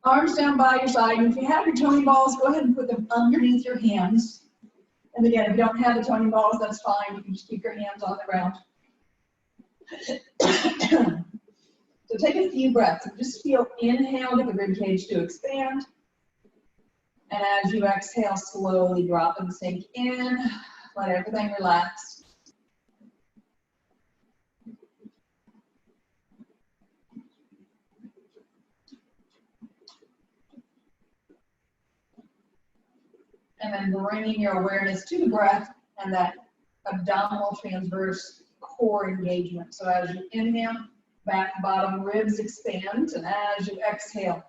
Arms down by your side, and if you have your toning balls, go ahead and put them underneath your hands. And again, if you don't have the toning balls, that's fine. You can just keep your hands on the ground. So take a few breaths and just feel, inhale, get the rib cage to expand. And as you exhale, slowly drop and sink in. Let everything relax. And then bringing your awareness to the breath and that abdominal transverse core engagement. So as you inhale, back bottom ribs expand, and as you exhale,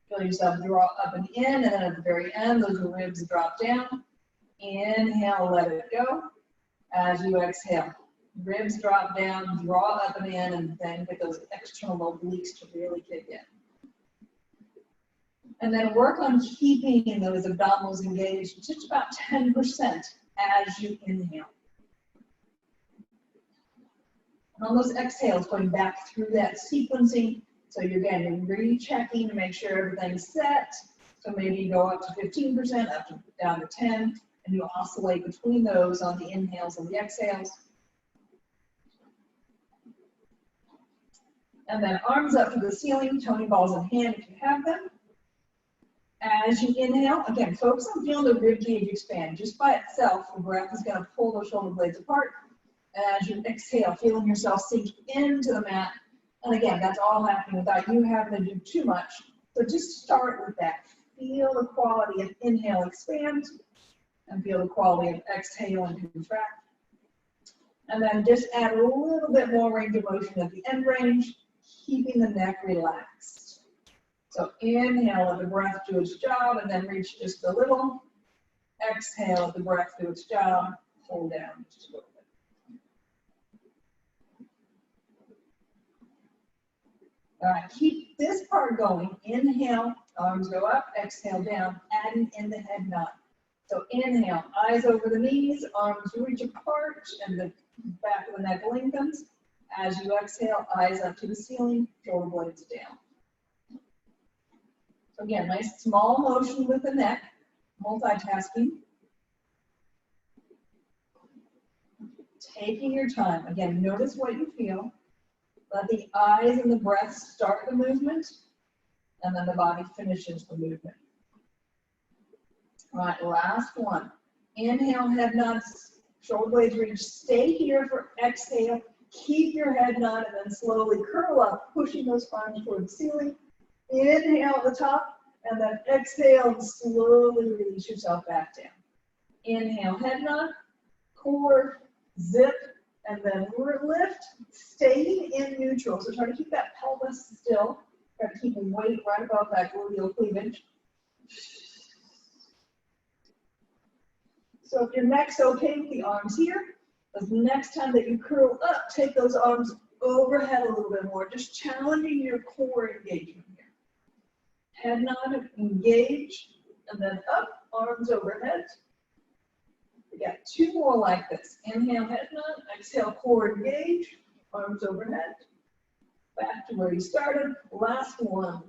feel yourself draw up and in, and then at the very end, those ribs drop down. Inhale, let it go. As you exhale, ribs drop down, draw up and in, and then get those external obliques to really kick in. And then work on keeping those abdominals engaged just about 10% as you inhale. And on those exhales, going back through that sequencing, so you're again rechecking to make sure everything's set. So maybe you go up to 15%, up to down to 10, and you oscillate between those on the inhales and the exhales. And then arms up to the ceiling, toning balls in hand if you have them. As you inhale, again, focus on feeling the rib cage expand. Just by itself, the breath is going to pull those shoulder blades apart. As you exhale, feeling yourself sink into the mat. And again, that's all happening without you having to do too much. So just start with that. Feel the quality of inhale, expand, and feel the quality of exhale and contract. And then just add a little bit more range of motion at the end range, keeping the neck relaxed. So inhale, let the breath do its job, and then reach just a little. Exhale, let the breath do its job, hold down just a little bit. All right, keep this part going. Inhale, arms go up, exhale down, adding in the head nod. So inhale, eyes over the knees, arms reach apart, and the back of the neck lengthens. As you exhale, eyes up to the ceiling, shoulder blades down. So again, nice small motion with the neck, multitasking. Taking your time. Again, notice what you feel. Let the eyes and the breath start the movement, and then the body finishes the movement. All right, last one. Inhale, head nods, shoulder blades reach. Stay here for exhale. Keep your head nod, and then slowly curl up, pushing those arms toward the ceiling. Inhale at the top, and then exhale and slowly release yourself back down. Inhale, head nod, core, zip, and then lift, staying in neutral. So try to keep that pelvis still. Try to keep the weight right above that gluteal cleavage. So if your neck's okay with the arms here, the next time that you curl up, take those arms overhead a little bit more, just challenging your core engagement here. Head nod, engage, and then up, arms overhead. We got two more like this. Inhale, head nod, exhale, core engage, arms overhead. Back to where you started. Last one.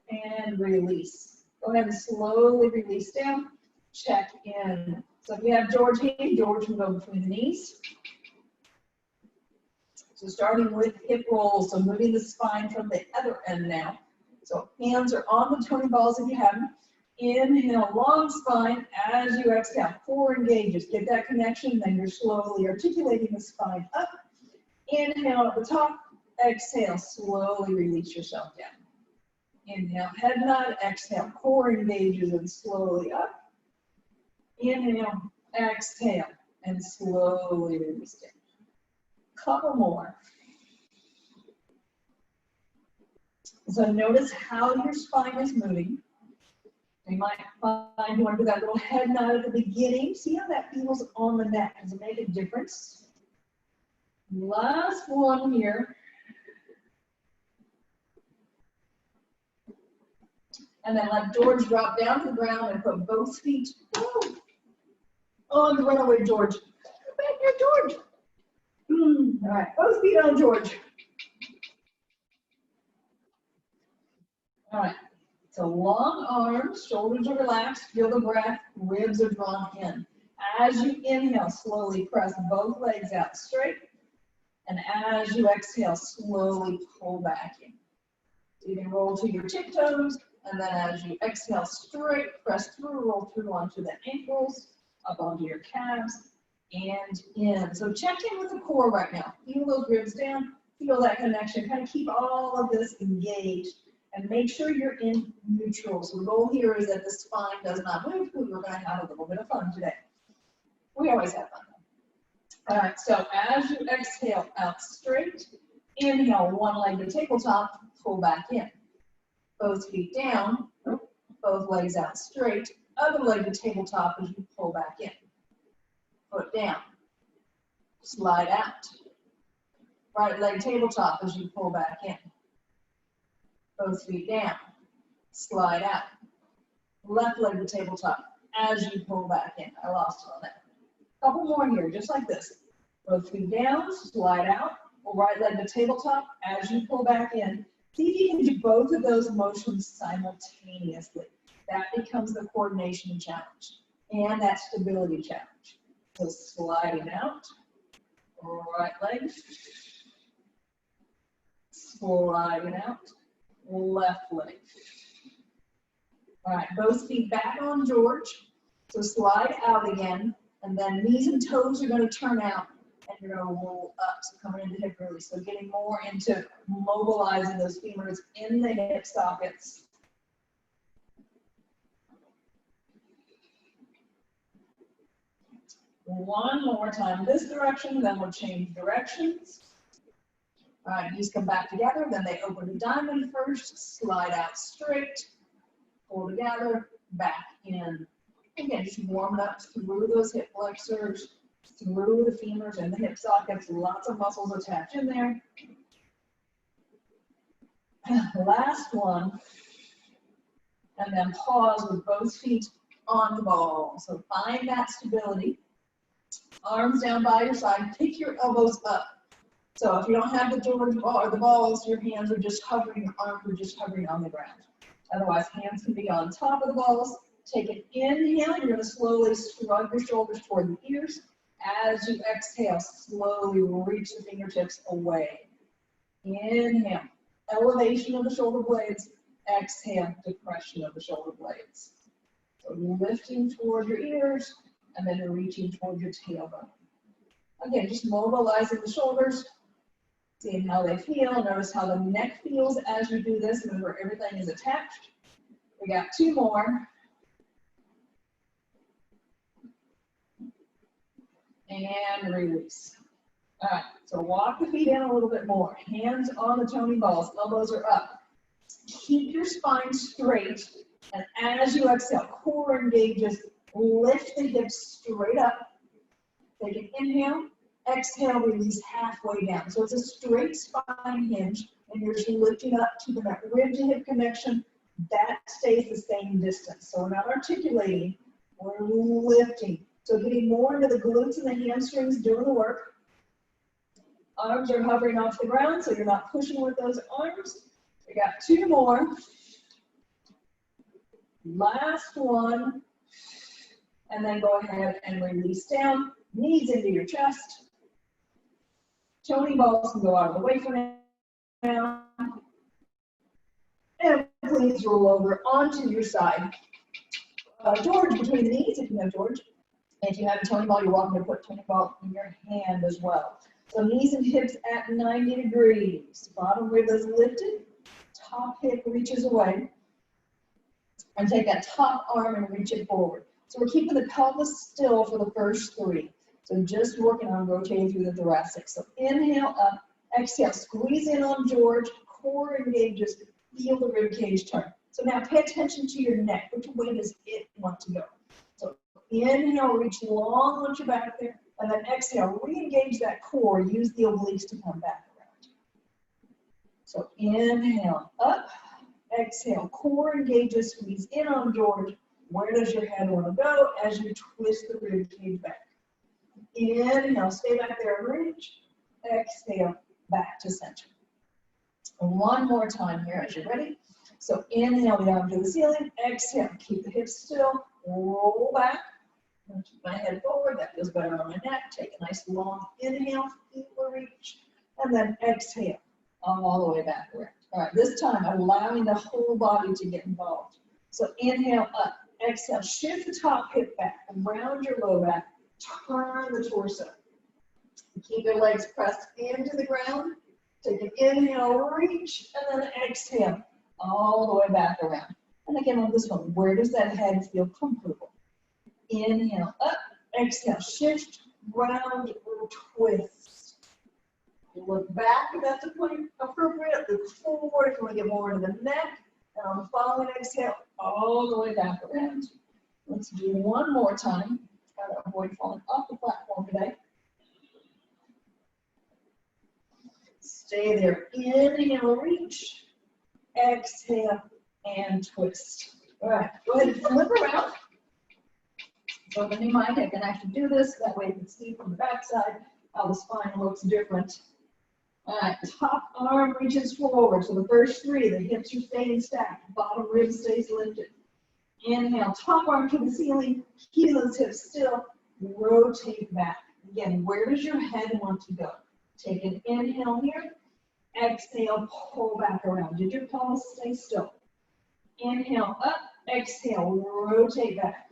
And release. Go ahead and slowly release down. Check in. So if you have George here, George can go between the knees. So starting with hip rolls, so moving the spine from the other end now. So hands are on the toning balls if you have them. Inhale, long spine. As you exhale, core engages. Get that connection, then you're slowly articulating the spine up. Inhale at the top. Exhale, slowly release yourself down. Inhale, head nod. Exhale, core engages and slowly up. Inhale, exhale, and slowly release down. Couple more. So notice how your spine is moving. You might find you want to do that little head nod at the beginning. See how that feels on the neck. Does it make a difference? Last one here. And then let George drop down to the ground and put both feet on the runaway George. Come back here, George. All right, both feet on George. All right. So long arms, shoulders are relaxed, feel the breath, ribs are drawn in. As you inhale, slowly press both legs out straight. And as you exhale, slowly pull back in. So you can roll to your tiptoes, and then as you exhale straight, press through, roll through onto the ankles, up onto your calves, and in. So check in with the core right now. Feel those ribs down, feel that connection. Kind of keep all of this engaged, and make sure you're in neutral. So the goal here is that the spine does not move, because we're going to have a little bit of fun today. We always have fun. All right, so as you exhale out straight, inhale one leg to tabletop, pull back in. Both feet down, both legs out straight, other leg to tabletop as you pull back in. Foot down, slide out. Right leg tabletop as you pull back in. Both feet down, slide out. Left leg to tabletop as you pull back in. I lost it on that. Couple more here, just like this. Both feet down, slide out. Right leg to tabletop as you pull back in. See if you can do both of those motions simultaneously. That becomes the coordination challenge and that stability challenge. So sliding out, right leg, sliding out, left leg. All right, both feet back on George. So slide out again, and then knees and toes are going to turn out, and you're going to roll up. So coming into hip release. So getting more into mobilizing those femurs in the hip sockets. One more time this direction, then we'll change directions. All right, knees come back together, then they open to diamond first, slide out straight, pull together, back in. Again, just warming up through those hip flexors, through the femurs and the hip sockets, lots of muscles attached in there. Last one, and then pause with both feet on the ball. So find that stability. Arms down by your side, pick your elbows up. So if you don't have the George ball or the balls, your hands are just hovering, your arms are just hovering on the ground. Otherwise, hands can be on top of the balls. Take an inhale, you're going to slowly shrug your shoulders toward the ears. As you exhale, slowly reach the fingertips away. Inhale, elevation of the shoulder blades. Exhale, depression of the shoulder blades. So lifting toward your ears, and then you're reaching toward your tailbone. Again, just mobilizing the shoulders, seeing how they feel. Notice how the neck feels as you do this. Remember, everything is attached. We got two more. And release. All right, so walk the feet in a little bit more. Hands on the Tony balls, elbows are up. Keep your spine straight, and as you exhale, core engages, lift the hips straight up. Take an inhale, exhale, release halfway down. So it's a straight spine hinge, and you're just lifting up, keeping that rib to hip connection. That stays the same distance. So we're not articulating, we're lifting. So getting more into the glutes and the hamstrings doing the work. Arms are hovering off the ground, so you're not pushing with those arms. We got two more. Last one. And then go ahead and release down. Knees into your chest. Tony balls can go out of the way for now. And please roll over onto your side. George between the knees if you have George. If you have a Tony ball, you're welcome to put Tony ball in your hand as well. So knees and hips at 90 degrees. Bottom rib is lifted. Top hip reaches away. And take that top arm and reach it forward. So we're keeping the pelvis still for the first three. So just working on rotating through the thoracic. So inhale up, exhale, squeeze in on George, core engages, feel the rib cage turn. So now pay attention to your neck. Which way does it want to go? So inhale, reach long once you're back there, and then exhale, re-engage that core, use the obliques to come back around. So inhale, up, exhale, core engages, squeeze in on George. Where does your head want to go as you twist the rib cage back? Inhale, stay back there and reach. Exhale, back to center. One more time here as you're ready. So inhale the arm to the ceiling, exhale, keep the hips still, roll back. Keep my head forward, that feels better on my neck. Take a nice long inhale, feet will reach, and then exhale all the way back around. All right, this time allowing the whole body to get involved. So inhale up, exhale, shift the top hip back, around your low back, turn the torso. Keep your legs pressed into the ground. Take an inhale, reach, and then exhale all the way back around. And again on this one, where does that head feel comfortable? Inhale up, exhale, shift, round, or twist. Look back if that's appropriate, look forward if you want to get more into the neck, and on the following exhale, all the way back around. Let's do one more time. Try to avoid falling off the platform today. Stay there, inhale, reach, exhale, and twist. All right, go ahead and flip around. So if you mind, I can actually do this. That way you can see from the backside how the spine looks different. All right, top arm reaches forward. So the first three, the hips are staying stacked. Bottom rib stays lifted. Inhale, top arm to the ceiling. Keep those hips still. Rotate back. Again, where does your head want to go? Take an inhale here. Exhale, pull back around. Did your palms stay still? Inhale up. Exhale, rotate back.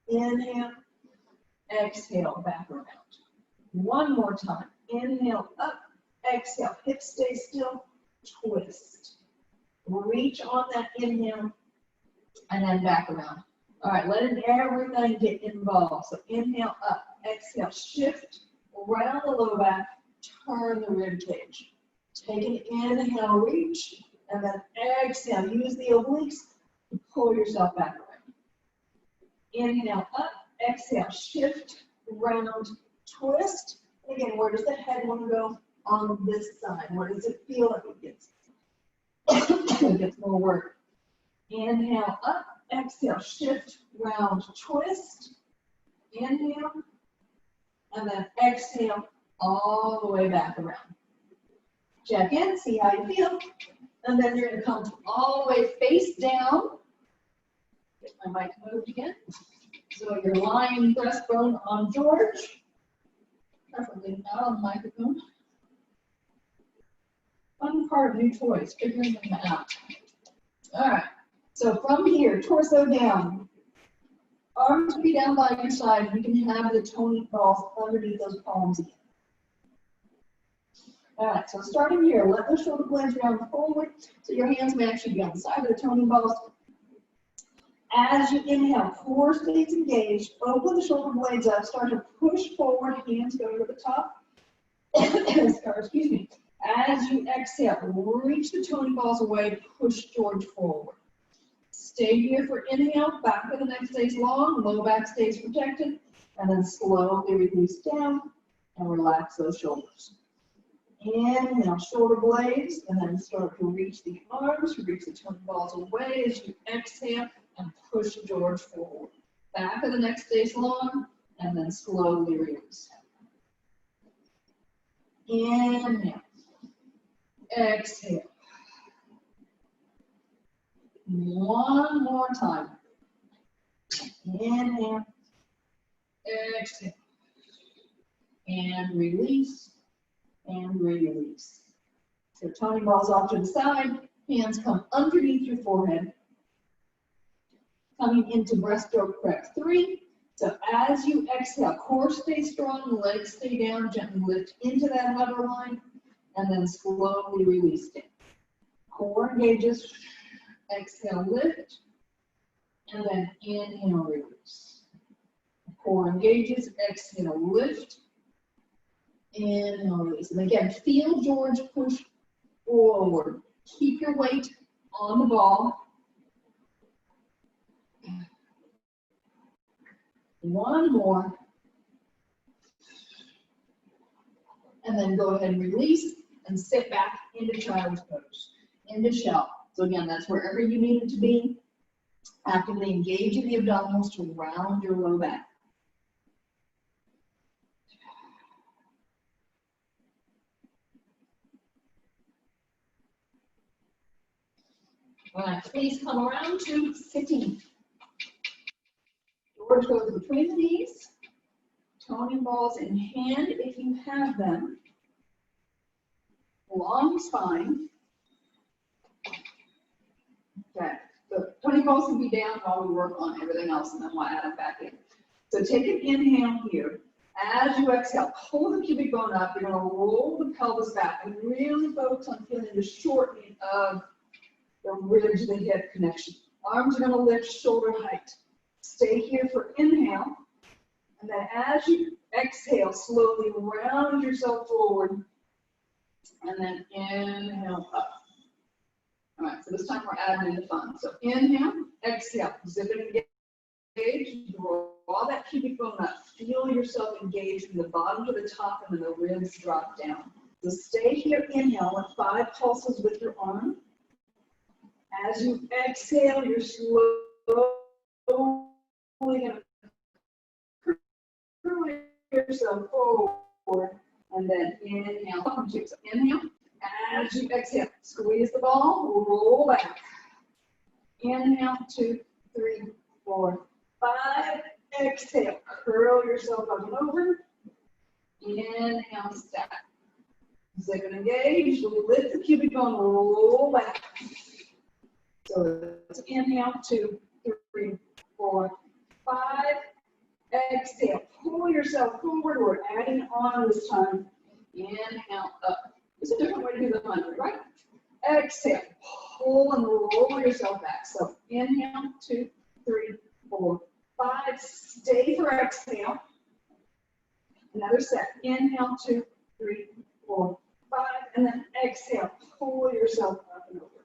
Inhale, exhale, back around. One more time. Inhale up, exhale, hips stay still, twist. Reach on that inhale, and then back around. All right, letting everything get involved. So inhale up, exhale, shift, round the low back, turn the rib cage. Take an inhale, reach, and then exhale. Use the obliques to pull yourself back around. Inhale up, exhale, shift, round, twist. Again, where does the head want to go? On this side. Where does it feel like it gets? It gets more work. Inhale up, exhale, shift, round, twist. Inhale, and then exhale all the way back around. Check in, see how you feel. And then you're going to come all the way face down. Get my mic moved again. So you're lying breastbone on George, preferably not on the microphone. Fun part of new toys, figuring them out. All right, so from here, torso down, arms be down by your side. You can have the toning balls underneath those palms again. All right, so starting here, let the shoulder blades round forward, so your hands may actually be on the side of the toning balls. As you inhale, core stays engaged, open the shoulder blades up, start to push forward, hands go to the top. Excuse me. As you exhale, reach the toning balls away, push George forward. Stay here for inhale, back of the neck stays long, low back stays protected, and then slowly release down and relax those shoulders. Inhale, shoulder blades, and then start to reach the arms, reach the toning balls away as you exhale and push George forward. Back of the neck stays long, and then slowly release. Inhale, exhale. One more time. Inhale, exhale, and release, and release. So toning balls off to the side, hands come underneath your forehead. Coming into breaststroke prep 3. So as you exhale, core stays strong, legs stay down, gently lift into that hover line, and then slowly release down. Core engages, exhale, lift, and then inhale, release. Core engages, exhale, lift, inhale, release. And again, feel George push forward. Keep your weight on the ball. One more. And then go ahead and release and sit back into child's pose, into shell. So again, that's wherever you need it to be. Actively engaging the abdominals to round your low back. All right, please come around to sitting. George goes between the knees. Toning balls in hand if you have them. Long spine. Okay, so toning balls can be down while we work on everything else, and then we'll add them back in. So take an inhale here. As you exhale, pull the pubic bone up. You're going to roll the pelvis back and really focus on feeling the shortening of the ridge, the hip connection. Arms are going to lift shoulder height. Stay here for inhale. And then as you exhale, slowly round yourself forward. And then inhale up. All right, so this time we're adding in the fun. So inhale, exhale, zip it, engage, draw that pubic bone up. Feel yourself engage from the bottom to the top, and then the ribs drop down. So stay here, inhale, with 5 pulses with your arm. As you exhale, you're slowly going to curl yourself forward, and then inhale, up and so inhale. As you exhale, squeeze the ball, roll back. Inhale, 2, 3, 4, 5. Exhale, curl yourself up and over. Inhale, stack. Zip and engage. Lift the pubic bone, roll back. So it's inhale, 2, 3, 4, 5. Exhale, pull yourself forward. We're adding on this time. Inhale, up. It's a different way to do the 100, right? Exhale, pull and roll yourself back. So inhale, 2, 3, 4, 5. Stay for exhale. Another set. Inhale, 2, 3, 4, 5. And then exhale, pull yourself up and over.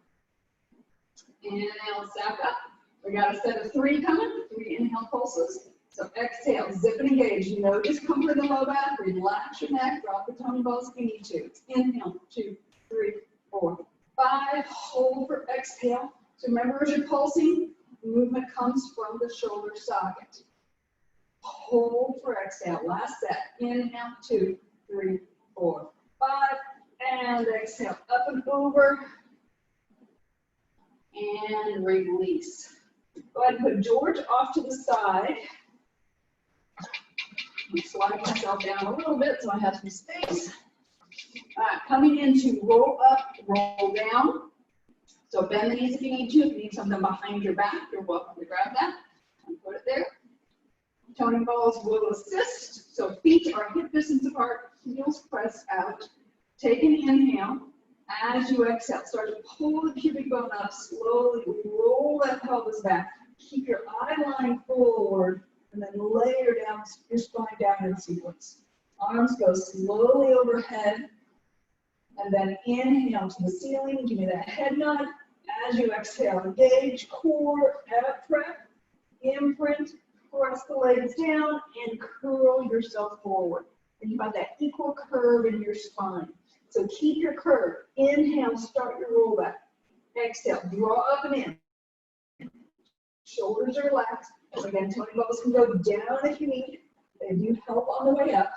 Inhale, stack up. We got a set of 3 coming. 3 inhale pulses. So exhale, zip and engage. No discomfort in the low back. Relax your neck. Drop the toning balls if you need to. Inhale, 2, 3, 4, 5. Hold for exhale. So remember, as you're pulsing, movement comes from the shoulder socket. Hold for exhale. Last set. Inhale, 2, 3, 4, 5. And exhale, up and over. And release. Go ahead and put George off to the side. I'm sliding myself down a little bit so I have some space. All right, coming into roll up, roll down. So bend the knees if you need to. If you need something behind your back, you're welcome to grab that and put it there. Toning balls will assist. So feet are hip distance apart, heels pressed out. Take an inhale. As you exhale, start to pull the pubic bone up, slowly roll that pelvis back. Keep your eye line forward, and then layer down your spine down in sequence. Arms go slowly overhead, and then inhale to the ceiling. Give me that head nod. As you exhale, engage core, ab prep, imprint, press the legs down, and curl yourself forward. And you've got that equal curve in your spine. So keep your curve. Inhale, start your roll back. Exhale, draw up and in. Shoulders are relaxed. So again, toning balls can go down if you need. They do help on the way up.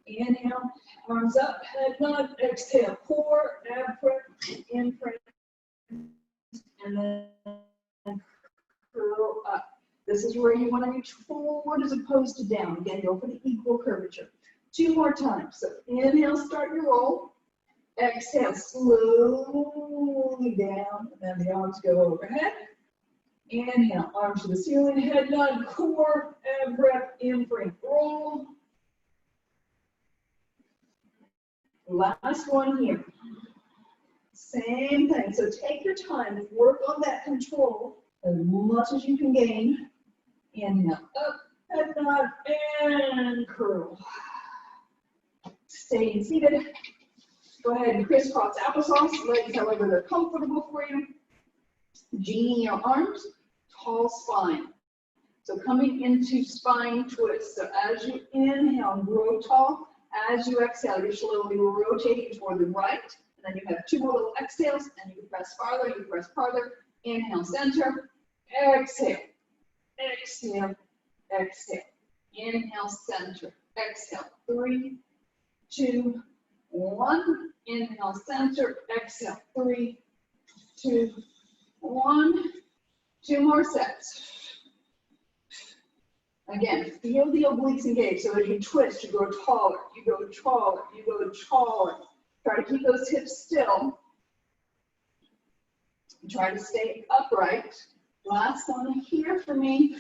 Inhale, arms up, head nod. Exhale, core, ab prep, imprint, and then curl up. This is where you want to reach forward as opposed to down. Again, go for the equal curvature. 2 more times. So inhale, start your roll. Exhale, slowly down, and then the arms go overhead. Inhale, arms to the ceiling, head nod, core, ab prep, imprint, roll. Last one here. Same thing. So take your time, work on that control as much as you can gain. Inhale, up, head nod, and curl. Staying seated. Go ahead and crisscross applesauce, legs however they're comfortable for you. Genie your arms, tall spine. So coming into spine twist. So as you inhale, grow tall. As you exhale, you're slowly rotating toward the right. And then you have 2 more little exhales, and you can press farther, you press farther. Inhale, center. Exhale. Exhale. Exhale. Inhale, center. Exhale. 3, 2, 1. Inhale, center. Exhale. 3, 2, 1, 2 more sets. Again, feel the obliques engage. So as you twist, you go taller, you go taller, you go taller. Try to keep those hips still. Try to stay upright. Last one here for me.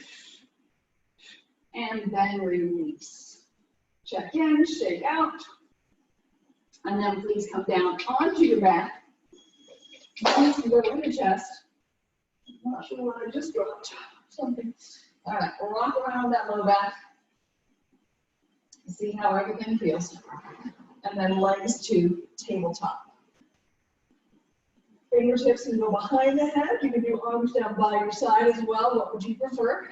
And then release. Check in, shake out. And then please come down onto your back. Please go in the chest. I'm not sure what I just dropped. Something. All right, we'll rock around that low back. See how everything feels. And then legs to tabletop. Fingertips can go behind the head. You can do arms down by your side as well. What would you prefer?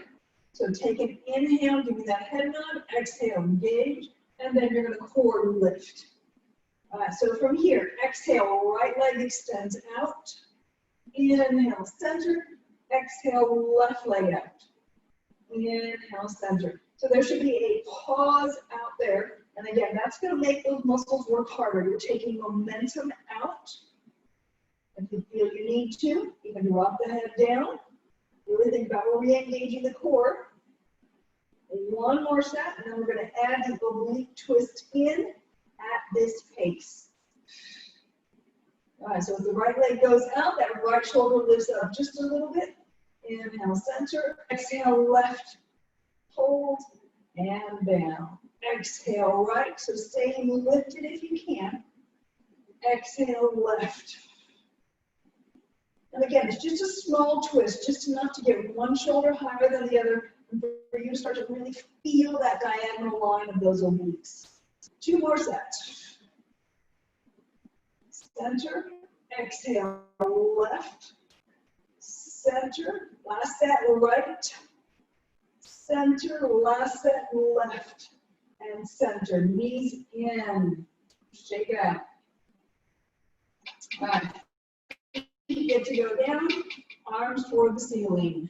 So take an inhale, give me that head nod. Exhale, engage. And then you're going to core lift. All right, so from here, exhale, right leg extends out. Inhale, center. Exhale, left leg out. Inhale, center. So there should be a pause out there. And again, that's going to make those muscles work harder. You're taking momentum out. If you feel you need to, you can drop the head down. Really think about re-engaging the core. One more set, and then we're going to add the oblique twist in at this pace. All right, so if the right leg goes out, that right shoulder lifts up just a little bit. Inhale, center. Exhale, left. Hold, and down. Exhale, right. So staying lifted if you can. Exhale, left. And again, it's just a small twist, just enough to get one shoulder higher than the other, and for you to start to really feel that diagonal line of those obliques. 2 more sets. Center, exhale, left, center, last set, right, center, last set, left, and center. Knees in. Shake it out. All right. You get to go down, arms toward the ceiling.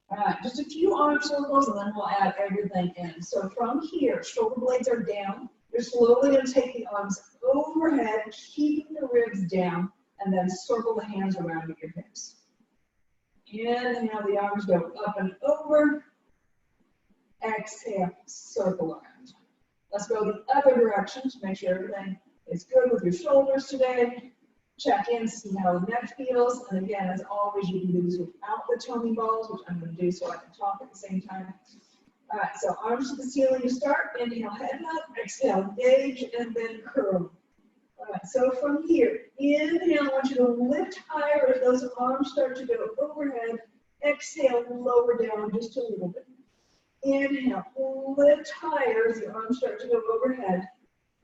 All right, just a few arm circles and then we'll add everything in. So from here, shoulder blades are down. You're slowly going to take the arms overhead, keeping the ribs down, and then circle the hands around at your hips. Inhale, the arms go up and over. Exhale, circle around. Let's go the other direction to make sure everything is good with your shoulders today. Check in, see how the neck feels. And again, as always, you can do this without the toning balls, which I'm going to do so I can talk at the same time. All right, so arms to the ceiling to start. Inhale, head up. Exhale, engage, and then curl. All right, so from here, inhale, I want you to lift higher as those arms start to go overhead. Exhale, lower down just a little bit. Inhale, lift higher as the arms start to go overhead.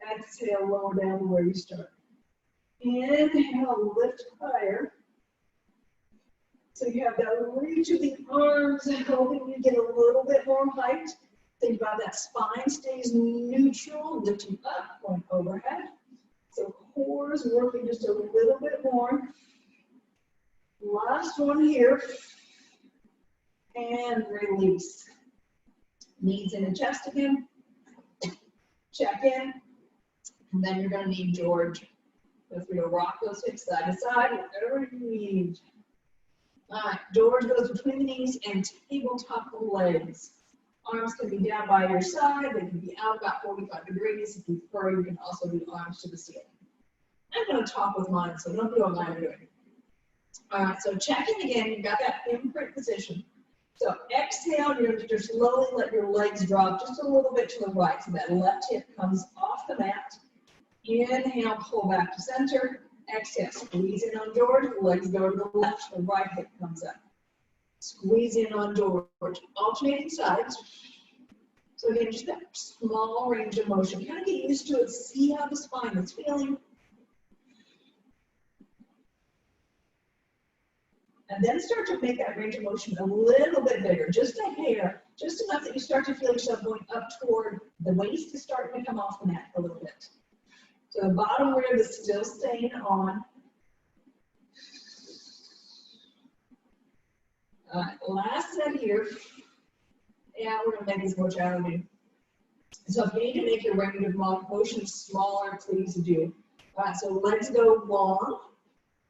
Exhale, lower down to where you start. Inhale, lift higher. So you have that reach of the arms, helping you get a little bit more height. Think about that spine stays neutral, lifting up, going overhead. So core is working just a little bit more. Last one here. And release. Knees in the chest again. Check in. And then you're going to need George. Feel free to rock those hips side to side, whatever you need. All right, George goes between the knees and tabletop the legs. Arms can be down by your side. They can be out about 45 degrees. If you prefer, you can also do arms to the ceiling. I'm going to talk with mine, so don't do what I'm doing. All right, so check in again. You've got that imprint position. So exhale, you're going to just slowly let your legs drop just a little bit to the right. So that left hip comes off the mat. Inhale, pull back to center. Exhale, squeeze in on George. The legs go to the left, the right hip comes up. Squeeze in on George. Alternating sides. So again, just that small range of motion. Kind of get used to it. See how the spine is feeling. And then start to make that range of motion a little bit bigger, just a hair, just enough that you start to feel yourself going up toward the waist is starting to come off the mat a little bit. So the bottom rib is still staying on. All right, last set here. Yeah, we're going to make this more challenging. So if you need to make your range of motion smaller, please do. All right, so legs go long.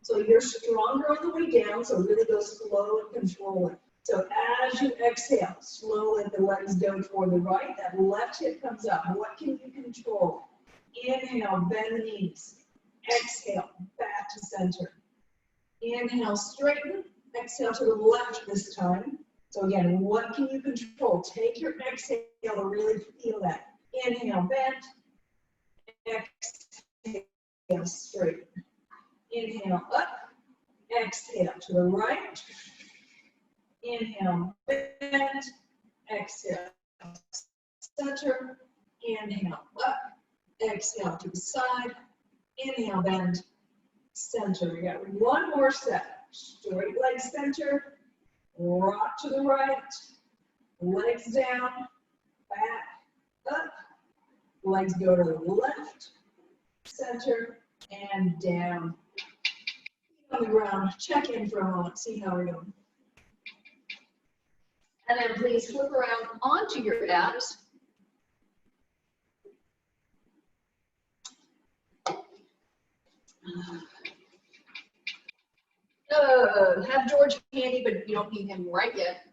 So you're stronger on the way down, so really go slow and control it. So as you exhale, slowly let the legs go toward the right. That left hip comes up. What can you control? Inhale, bend the knees. Exhale, back to center. Inhale, straighten. Exhale to the left this time. So again, what can you control? Take your exhale to really feel that. Inhale, bend. Exhale, straighten. Inhale, up. Exhale to the right. Inhale, bend. Exhale, center. Inhale, up. Exhale to the side. Inhale, bend. Center. We got one more set. Straight leg center. Rock to the right. Legs down. Back. Up. Legs go to the left. Center. And down. On the ground. Check in for a moment. See how we're doing. And then please flip around onto your abs. Have George handy, but you don't need him right yet.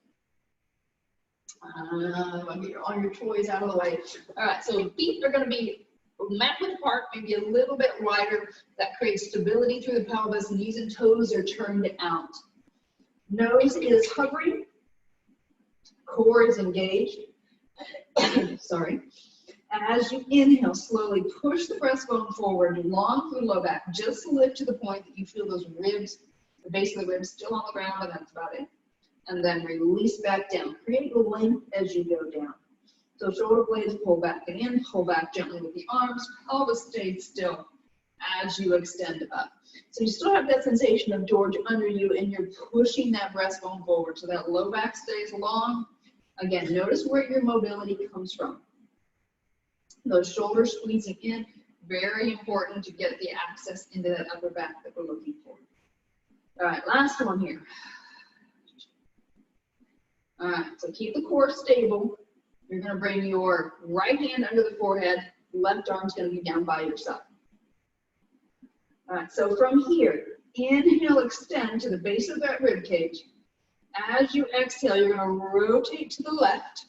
Get all your toys out of the way. All right, so feet are going to be mat width apart, maybe a little bit wider. That creates stability through the pelvis. Knees and toes are turned out. Nose is hovering. Core is engaged. Sorry. As you inhale, slowly push the breastbone forward, long through low back. Just lift to the point that you feel those ribs, the base of the ribs still on the ground, and that's about it. And then release back down. Create length as you go down. So shoulder blades pull back and in, pull back gently with the arms, pelvis stays still as you extend up. So you still have that sensation of George under you, and you're pushing that breastbone forward so that low back stays long. Again, notice where your mobility comes from. Those shoulders squeezing in, very important to get the access into that upper back that we're looking for. All right, last one here. All right, so keep the core stable. You're going to bring your right hand under the forehead, left arm's going to be down by your side. All right, so from here, inhale, extend to the base of that rib cage. As you exhale, you're going to rotate to the left,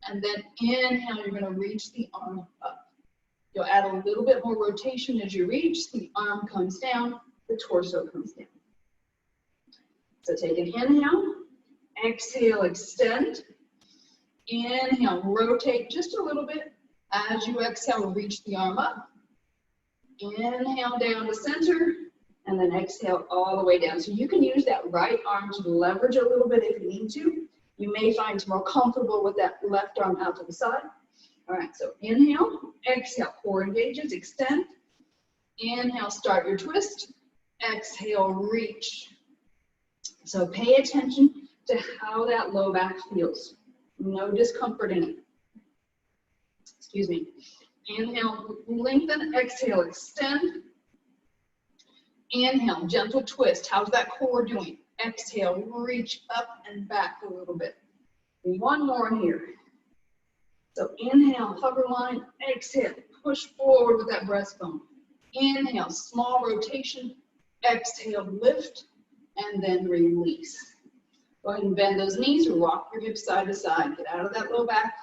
and then inhale, you're going to reach the arm up. You'll add a little bit more rotation as you reach. The arm comes down, the torso comes down. So take an inhale, exhale, extend. Inhale, rotate just a little bit. As you exhale, reach the arm up. Inhale down to center, and then exhale all the way down. So you can use that right arm to leverage a little bit if you need to. You may find it's more comfortable with that left arm out to the side. All right, so inhale, exhale, core engages, extend. Inhale, start your twist. Exhale, reach. So pay attention to how that low back feels. No discomfort in it. Excuse me. Inhale, lengthen, exhale, extend. Inhale, gentle twist. How's that core doing? Exhale, reach up and back a little bit. One more here. So inhale, hover line, exhale, push forward with that breastbone. Inhale, small rotation, exhale, lift, and then release. Go ahead and bend those knees, rock your hips side to side. Get out of that low back.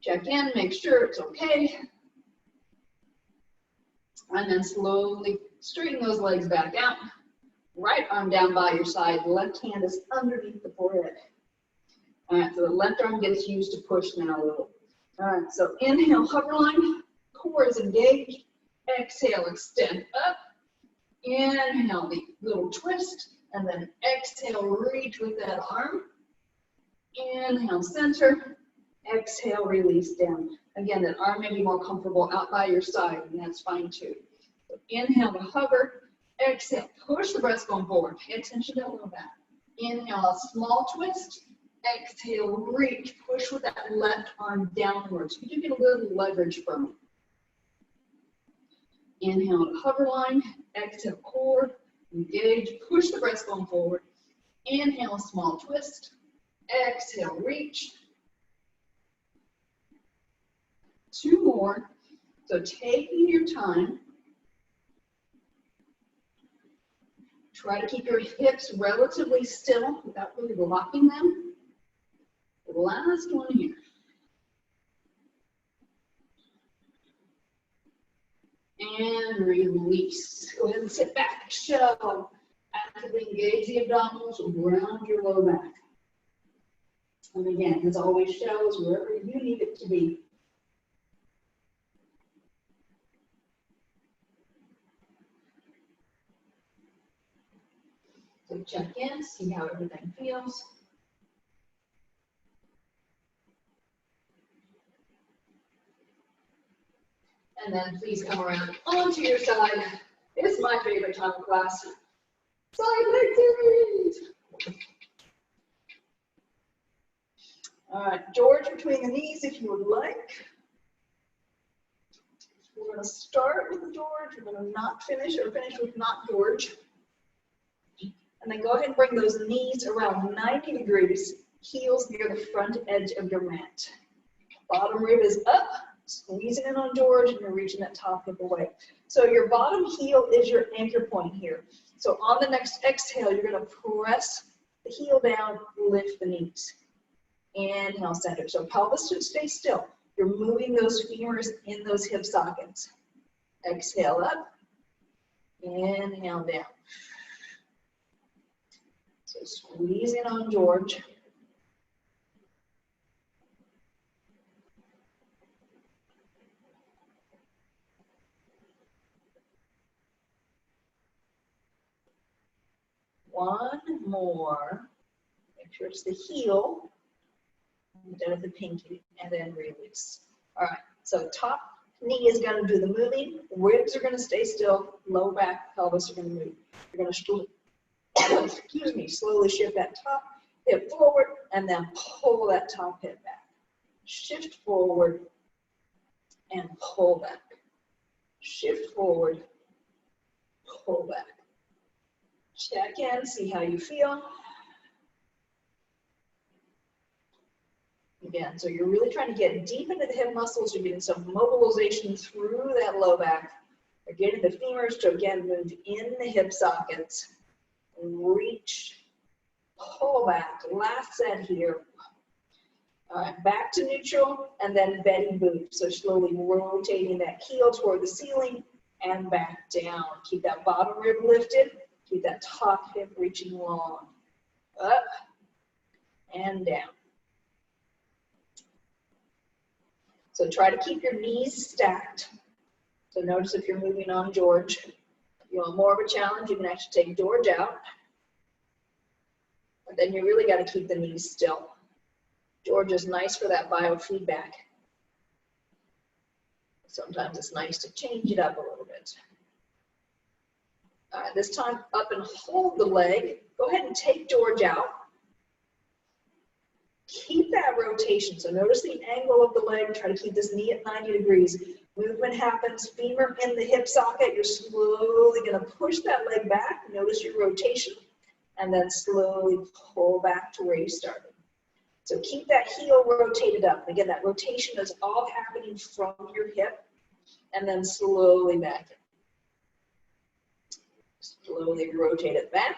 Check in, make sure it's okay. And then slowly straighten those legs back out. Right arm down by your side, left hand is underneath the forehead. All right, so the left arm gets used to push now a little. All right, so inhale, hover line, core is engaged. Exhale, extend up. Inhale, the little twist, and then exhale, reach with that arm. Inhale, center. Exhale, release down. Again, that arm may be more comfortable out by your side, and that's fine too. So inhale to hover. Exhale, push the breastbone forward. Pay attention to that low back. Inhale, a small twist. Exhale, reach. Push with that left arm downwards. You do get a little leverage from it. Inhale to hover line. Exhale, core. Engage. Push the breastbone forward. Inhale, small twist. Exhale, reach. Two more. So taking your time. Try to keep your hips relatively still without really locking them. Last one here. And release. Go ahead and sit back, shove. Actively engage the abdominals, round your low back. And again, as always, shallows wherever you need it to be. So check in, see how everything feels. And then please come around onto your side. It's my favorite time of class. Side leg series. All right, George between the knees if you would like. We're going to start with George. We're going to not finish or finish with not George. And then go ahead and bring those knees around 90 degrees, heels near the front edge of your mat. Bottom rib is up, squeezing in on George, and you're reaching that top hip away. So your bottom heel is your anchor point here. So on the next exhale, you're going to press the heel down, lift the knees. Inhale, center. So pelvis should stay still. You're moving those femurs in those hip sockets. Exhale up, inhale down. So squeeze in on George. One more. Make sure it's the heel instead of the pinky, and then release. All right, so top knee is going to do the moving. Ribs are going to stay still. Low back, pelvis are going to move. You're going to, excuse me, slowly shift that top hip forward, and then pull that top hip back. Shift forward, and pull back. Shift forward, pull back. Check in, see how you feel. Again, so you're really trying to get deep into the hip muscles. You're getting some mobilization through that low back. You're getting the femurs to, again, move in the hip sockets. Reach, pull back. Last set here. All right, back to neutral, and then Betty boot. So slowly rotating that heel toward the ceiling and back down. Keep that bottom rib lifted. Keep that top hip reaching long. Up and down. So try to keep your knees stacked. So notice if you're moving on George. If you want more of a challenge, you can actually take George out. But then you really got to keep the knees still. George is nice for that biofeedback. Sometimes it's nice to change it up a little bit. All right, this time up and hold the leg. Go ahead and take George out. Keep that rotation. So notice the angle of the leg. Try to keep this knee at 90 degrees. Movement happens, femur in the hip socket. You're slowly going to push that leg back. Notice your rotation. And then slowly pull back to where you started. So keep that heel rotated up. Again, that rotation is all happening from your hip. And then slowly back in. Slowly rotate it back.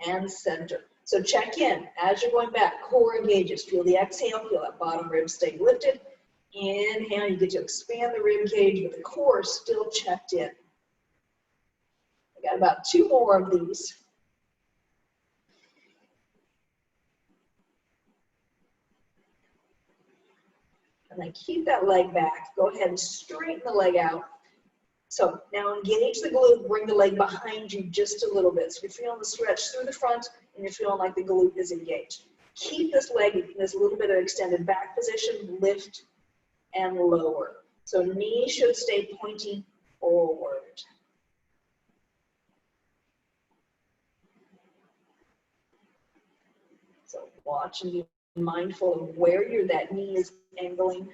And center. So check in as you're going back. Core engages. Feel the exhale. Feel that bottom rib stay lifted. Inhale. You get to expand the rib cage, but the core is still checked in. We got about 2 more of these. And then keep that leg back. Go ahead and straighten the leg out. So now engage the glute, bring the leg behind you just a little bit. So you're feeling the stretch through the front and you're feeling like the glute is engaged. Keep this leg in this little bit of extended back position, lift and lower. So knee should stay pointing forward. So watch and be mindful of where that knee is angling.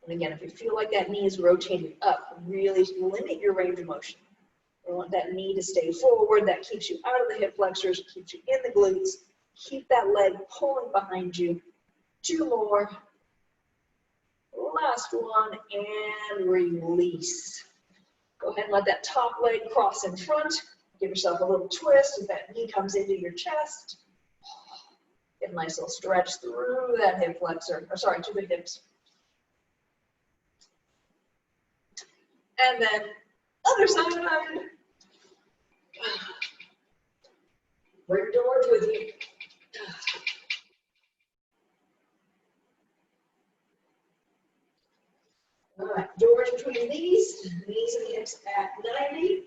And again, if you feel like that knee is rotating up, really limit your range of motion. We want that knee to stay forward. That keeps you out of the hip flexors, keeps you in the glutes. Keep that leg pulling behind you. 2 more. last one, and release. Go ahead and let that top leg cross in front. Give yourself a little twist as that knee comes into your chest. Get a nice little stretch through that hip flexor, or sorry, to the hips. And then other side. Bring George with you. All right, George between these, knees and hips at 90.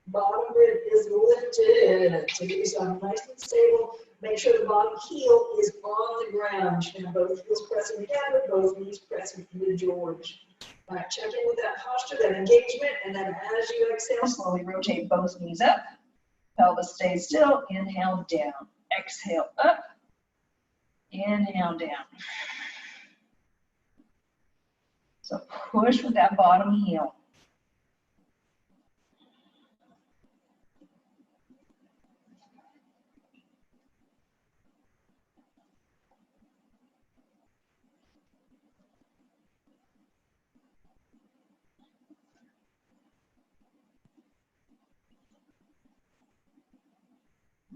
Bottom rib is lifted to get yourself nice and stable. Make sure the bottom heel is on the ground. You should have both heels pressing together, both knees pressing into George. All right, check in with that posture, that engagement, and then as you exhale, slowly rotate both knees up. Pelvis stays still. Inhale, down. Exhale, up. Inhale, down. So push with that bottom heel.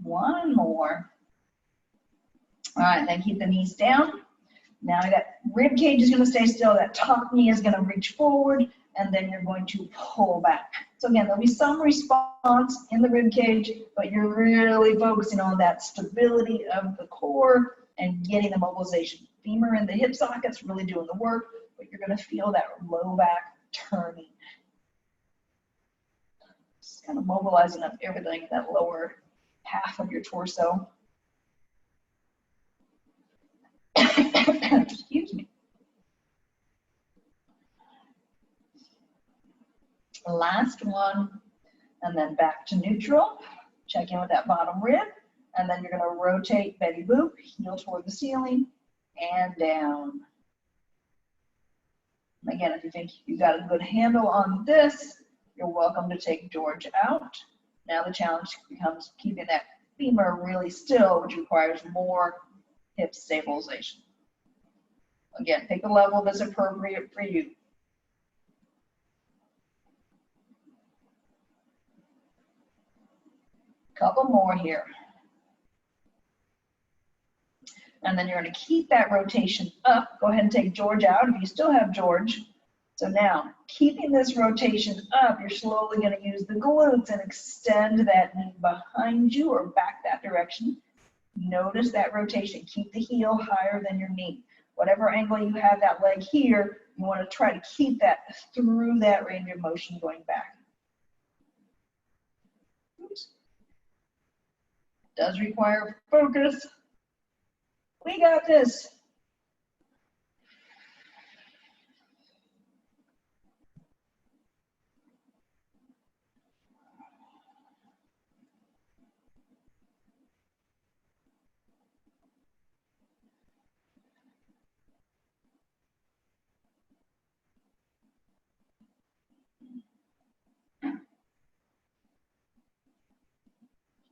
One more. All right, then keep the knees down. Now that rib cage is going to stay still, that top knee is going to reach forward, and then you're going to pull back. So again, there'll be some response in the rib cage, but you're really focusing on that stability of the core and getting the mobilization. Femur and the hip sockets really doing the work, but you're going to feel that low back turning. Just kind of mobilizing up everything, that lower half of your torso. Excuse me. Last one, and then back to neutral. Check in with that bottom rib, and then you're going to rotate belly boop, heel toward the ceiling, and down. Again, if you think you got a good handle on this, you're welcome to take George out. Now the challenge becomes keeping that femur really still, which requires more hip stabilization. Again, pick the level that's appropriate for you. Couple more here. And then you're going to keep that rotation up. Go ahead and take George out if you still have George. So now, keeping this rotation up, you're slowly going to use the glutes and extend that knee behind you or back that direction. Notice that rotation. Keep the heel higher than your knee. Whatever angle you have that leg here, you want to try to keep that through that range of motion going back. Oops. Does require focus. We got this.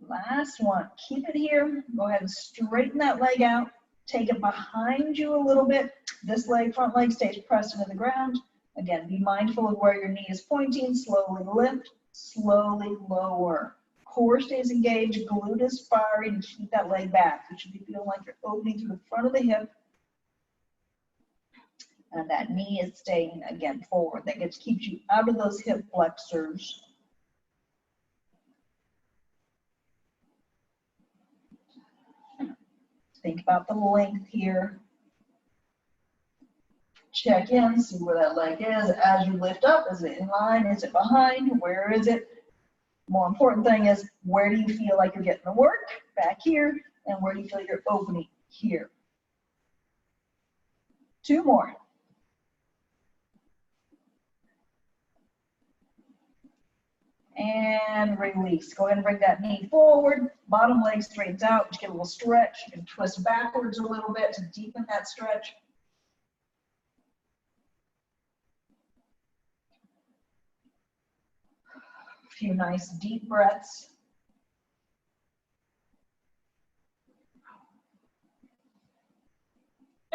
Last one. Keep it here. Go ahead and straighten that leg out. Take it behind you a little bit. This leg, front leg, stays pressed into the ground. Again, be mindful of where your knee is pointing. Slowly lift, slowly lower. Core stays engaged, glute is firing. Keep that leg back. You should be feeling like you're opening through the front of the hip. And that knee is staying, again, forward. That keeps you out of those hip flexors. Think about the length here. Check in, see where that leg is. As you lift up, is it in line? Is it behind? Where is it? More important thing is, where do you feel like you're getting the work? Back here. And where do you feel you're opening? Here. Two more. And release. Go ahead and bring that knee forward. Bottom leg straightens out. Just get a little stretch. You can twist backwards a little bit to deepen that stretch. A few nice deep breaths.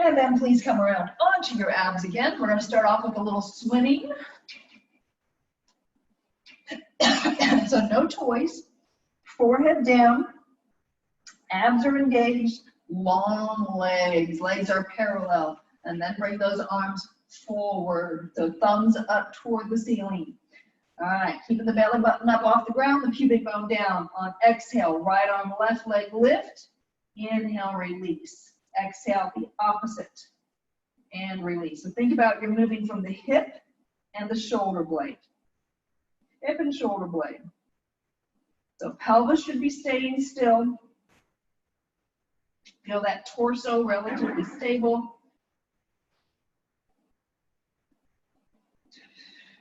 And then please come around onto your abs again. We're going to start off with a little swimming. So no toys, forehead down, abs are engaged, long legs, legs are parallel, and then bring those arms forward, so thumbs up toward the ceiling. All right, keeping the belly button up off the ground, the pubic bone down. On exhale, right arm, left leg lift. Inhale, release. Exhale, the opposite, and release. So think about you're moving from the hip and the shoulder blade. Hip and shoulder blade. So pelvis should be staying still. Feel that torso relatively stable.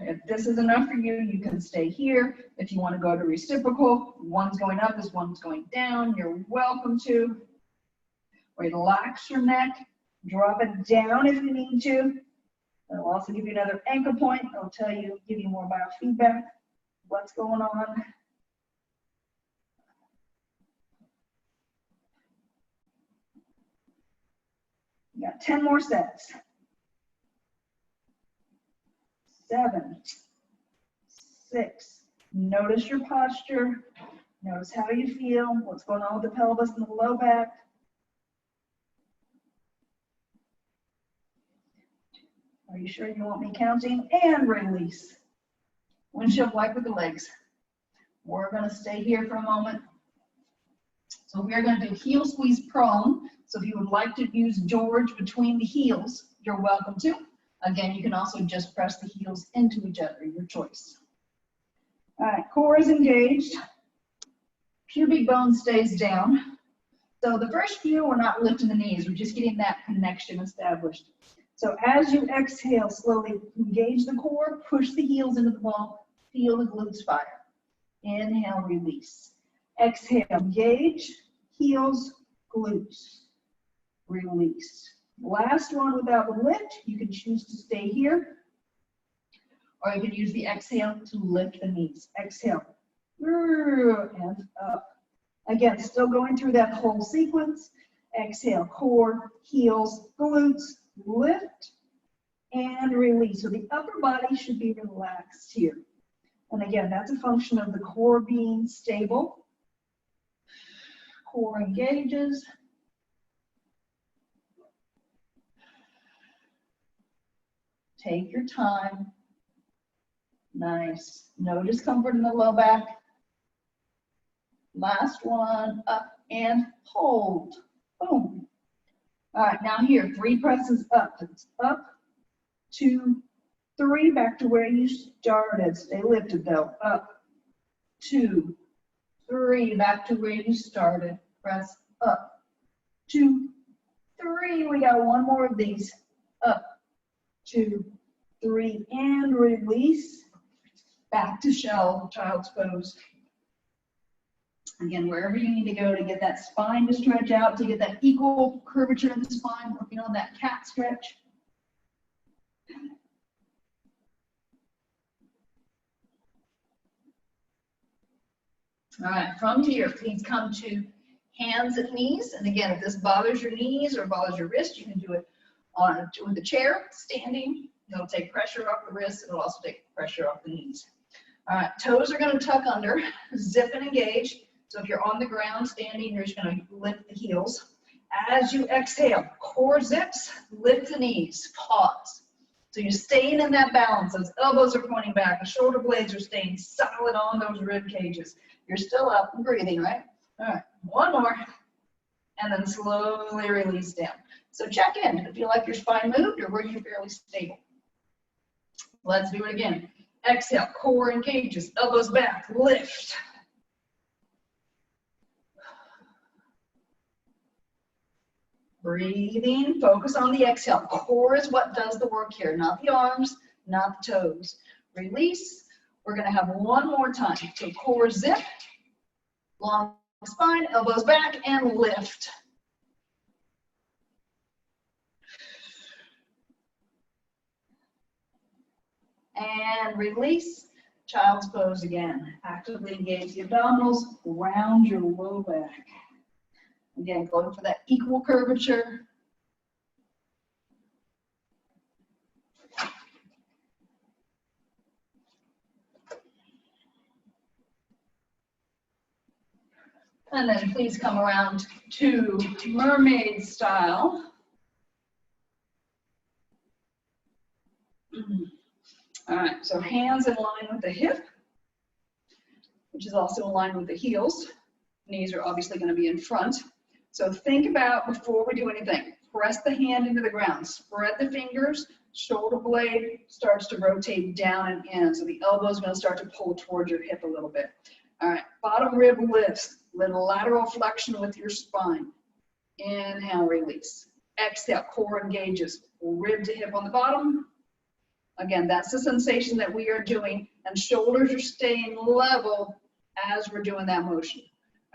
If this is enough for you, you can stay here. If you want to go to reciprocal, one's going up as one's going down, you're welcome to. Relax your neck, drop it down if you need to. It'll also give you another anchor point. It'll tell you, give you more biofeedback, what's going on. You got 10 more sets. 7, 6. Notice your posture. Notice how you feel. What's going on with the pelvis and the low back. Are you sure you want me counting? And release. Windshield wiper the legs. We're going to stay here for a moment. So we're going to do heel squeeze prone. So if you would like to use George between the heels, you're welcome to. Again, you can also just press the heels into each other, your choice. All right, core is engaged. Pubic bone stays down. So the first few, we're not lifting the knees. We're just getting that connection established. So as you exhale, slowly engage the core, push the heels into the ball, feel the glutes fire. Inhale, release. Exhale, engage, heels, glutes, release. Last one without the lift, you can choose to stay here, or you can use the exhale to lift the knees. Exhale, and up. Again, still going through that whole sequence. Exhale, core, heels, glutes, lift, and release. So the upper body should be relaxed here. And again, that's a function of the core being stable. Core engages. Take your time. Nice. No discomfort in the low back. Last one, up and hold. Boom. All right, now here, 3 presses up. It's up, 2, 3, back to where you started. Stay lifted though. Up, 2, 3, back to where you started. Press up, 2, 3. We got one more of these. Up, 2, 3, and release. Back to child's pose. Again, wherever you need to go to get that spine to stretch out, to get that equal curvature of the spine, working on that cat stretch. All right, from here, please come to hands and knees. And again, if this bothers your knees or bothers your wrist, you can do it with the chair, standing. It'll take pressure off the wrists. It'll also take pressure off the knees. All right, toes are going to tuck under, zip and engage. So if you're on the ground standing, you're just going to lift the heels. As you exhale, core zips, lift the knees, pause. So you're staying in that balance. Those elbows are pointing back. The shoulder blades are staying solid on those rib cages. You're still up and breathing, right? All right, one more. And then slowly release down. So check in. Did it feel like your spine moved, or were you fairly stable? Let's do it again. Exhale, core engages, elbows back, lift. Breathing, focus on the exhale. Core is what does the work here, not the arms, not the toes. Release. We're going to have one more time. So core zip, long spine, elbows back, and lift. And release. Child's pose again. Actively engage the abdominals, round your low back. Again, going for that equal curvature. And then please come around to mermaid style. All right, so hands in line with the hip, which is also in line with the heels. Knees are obviously going to be in front. So think about, before we do anything, press the hand into the ground, spread the fingers, shoulder blade starts to rotate down and in. So the elbow is going to start to pull towards your hip a little bit. All right, bottom rib lifts, little lateral flexion with your spine. Inhale, release. Exhale, core engages, rib to hip on the bottom. Again, that's the sensation that we are doing, and shoulders are staying level as we're doing that motion.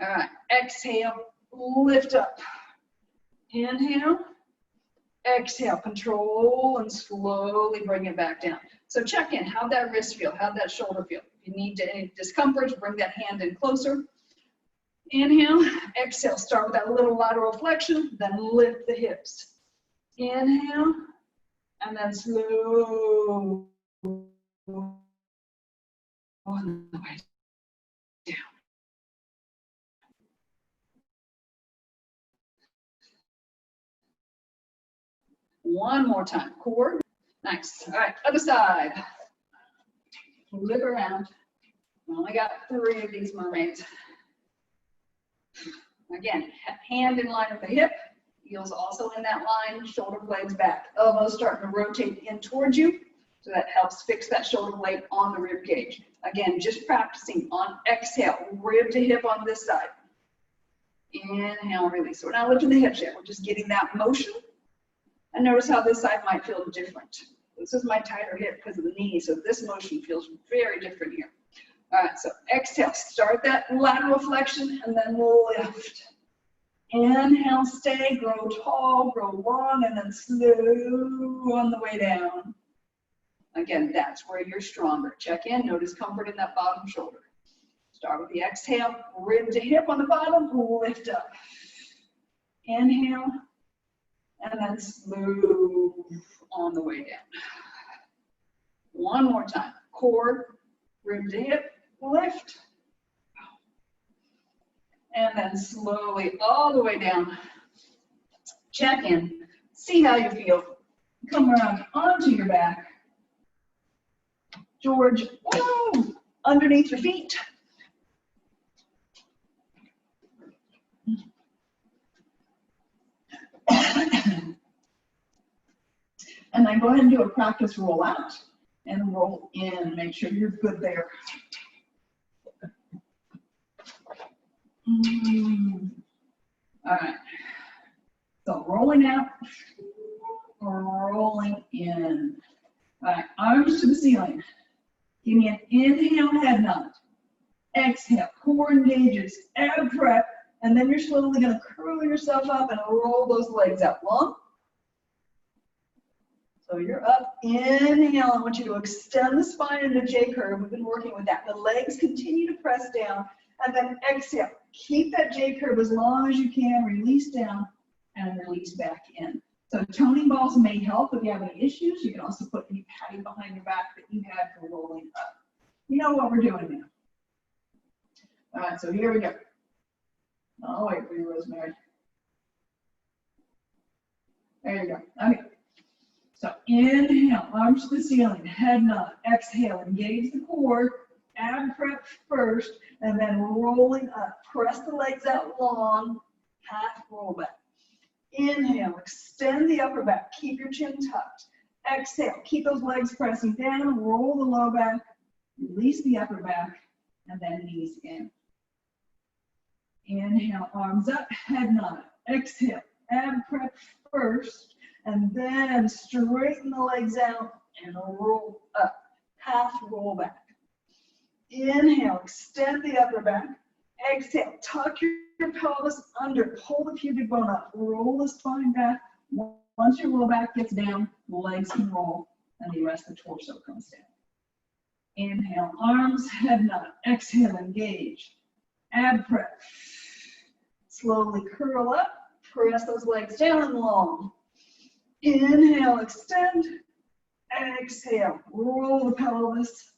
All right, exhale, lift up. Inhale, exhale, control, and slowly bring it back down. So check in, how'd that wrist feel? How'd that shoulder feel? If you need any discomfort, bring that hand in closer. Inhale, exhale, start with that little lateral flexion, then lift the hips. Inhale, and then slow on the way down. One more time, core. Nice. All right, other side. Flip around. We only got 3 of these mermaids. Again, hand in line with the hip, heels also in that line, shoulder blades back. Elbows starting to rotate in towards you, so that helps fix that shoulder blade on the rib cage. Again, just practicing on exhale, rib to hip on this side. Inhale, release. So we're not lifting the hips yet, we're just getting that motion. And notice how this side might feel different. This is my tighter hip because of the knee, so this motion feels very different here. All right, so exhale, start that lateral flexion and then lift. Inhale, stay, grow tall, grow long, and then slow on the way down. Again, that's where you're stronger. Check in, no discomfort in that bottom shoulder. Start with the exhale, rib to hip on the bottom, lift up. Inhale, and then slow on the way down. One more time, core, rib to hip, lift, and then slowly all the way down. Check in, see how you feel. Come around onto your back. George, woo, underneath your feet. And then go ahead and do a practice roll out and roll in. Make sure you're good there. All right. So rolling out, rolling in. All right, arms to the ceiling. Give me an inhale, head nod. Exhale, core engages, ab prep, and then you're slowly going to curl yourself up and roll those legs out long. So you're up, inhale, I want you to extend the spine into J curve. We've been working with that. The legs continue to press down, and then exhale. Keep that J curve as long as you can, release down, and release back in. So toning balls may help if you have any issues. You can also put any padding behind your back that you had for rolling up. You know what we're doing now. All right, so here we go. I'll wait for you, Rosemary. There you go. Okay. So inhale, arms to the ceiling, head nod. Exhale, engage the core, ab prep first, and then rolling up. Press the legs out long, half roll back. Inhale, extend the upper back, keep your chin tucked. Exhale, keep those legs pressing down, roll the low back, release the upper back, and then knees in. Inhale, arms up, head nod. Exhale, ab prep first, and then straighten the legs out and roll up, half roll back. Inhale, extend the upper back. Exhale, tuck your pelvis under, pull the pubic bone up, roll the spine back. Once your low back gets down, the legs can roll, and the rest of the torso comes down. Inhale, arms, head nod. Exhale, engage. Ab prep. Slowly curl up, press those legs down and long. Inhale, extend. Exhale, roll the pelvis.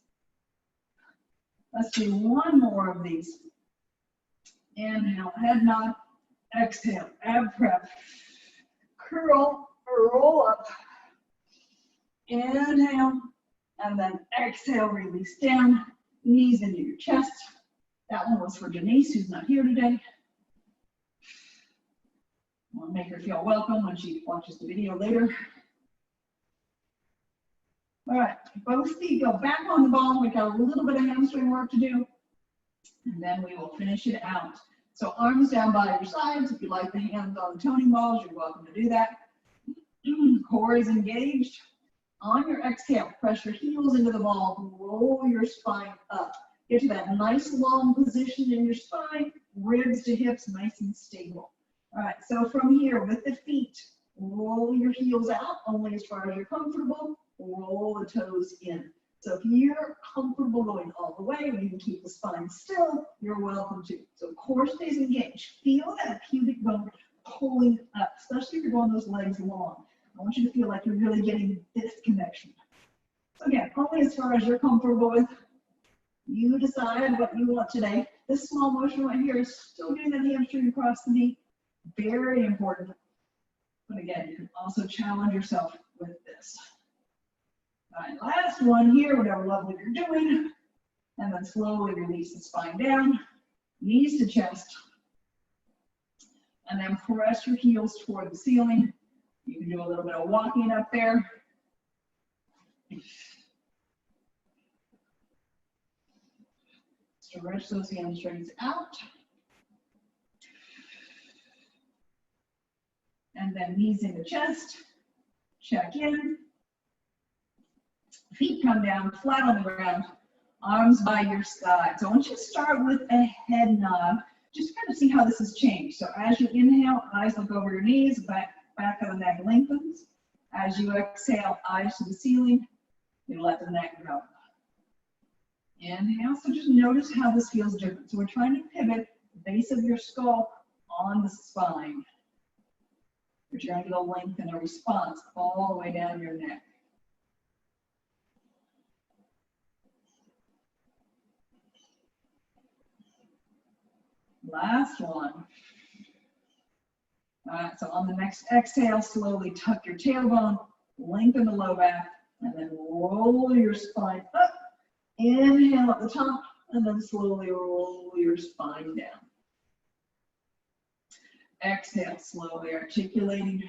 Let's do one more of these. Inhale, head nod. Exhale, ab prep. Curl, roll up. Inhale, and then exhale, release down. Knees into your chest. That one was for Denise, who's not here today. I want to make her feel welcome when she watches the video later. All right, both feet go back on the ball. We've got a little bit of hamstring work to do, and then we will finish it out. So arms down by your sides. If you like the hands on the toning balls, you're welcome to do that. Core is engaged. On your exhale, press your heels into the ball. Roll your spine up. Get to that nice long position in your spine. Ribs to hips, nice and stable. All right, so from here with the feet, roll your heels out only as far as you're comfortable. Roll the toes in. So if you're comfortable going all the way, or you can keep the spine still, you're welcome to. So core stays engaged. Feel that pubic bone pulling up, especially if you're going those legs long. I want you to feel like you're really getting this connection. So again, only as far as you're comfortable with. You decide what you want today. This small motion right here is still getting that hamstring across the knee. Very important. But again, you can also challenge yourself with this. All right, last one here, whatever level you're doing. And then slowly release the spine down, knees to chest. And then press your heels toward the ceiling. You can do a little bit of walking up there. Stretch those hamstrings out. And then knees into chest. Check in. Feet come down flat on the ground. Arms by your sides. So I want you to start with a head nod. Just kind of see how this has changed. So as you inhale, eyes look over your knees, back of the neck lengthens. As you exhale, eyes to the ceiling, you let the neck go. Inhale, so just notice how this feels different. So we're trying to pivot the base of your skull on the spine. But you're going to get a length and a response all the way down your neck. Last one. All right, so on the next exhale, slowly tuck your tailbone, lengthen the low back, and then roll your spine up. Inhale at the top, and then slowly roll your spine down. Exhale, slowly articulating.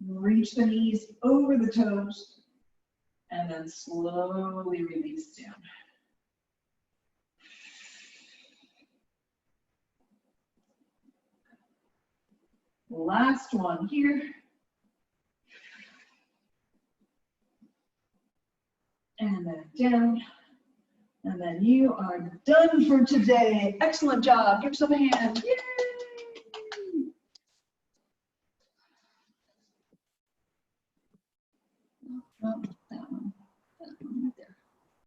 Reach the knees over the toes, and then slowly release down. Last one here. And then down. And then you are done for today. Excellent job. Give yourself a hand. Yay!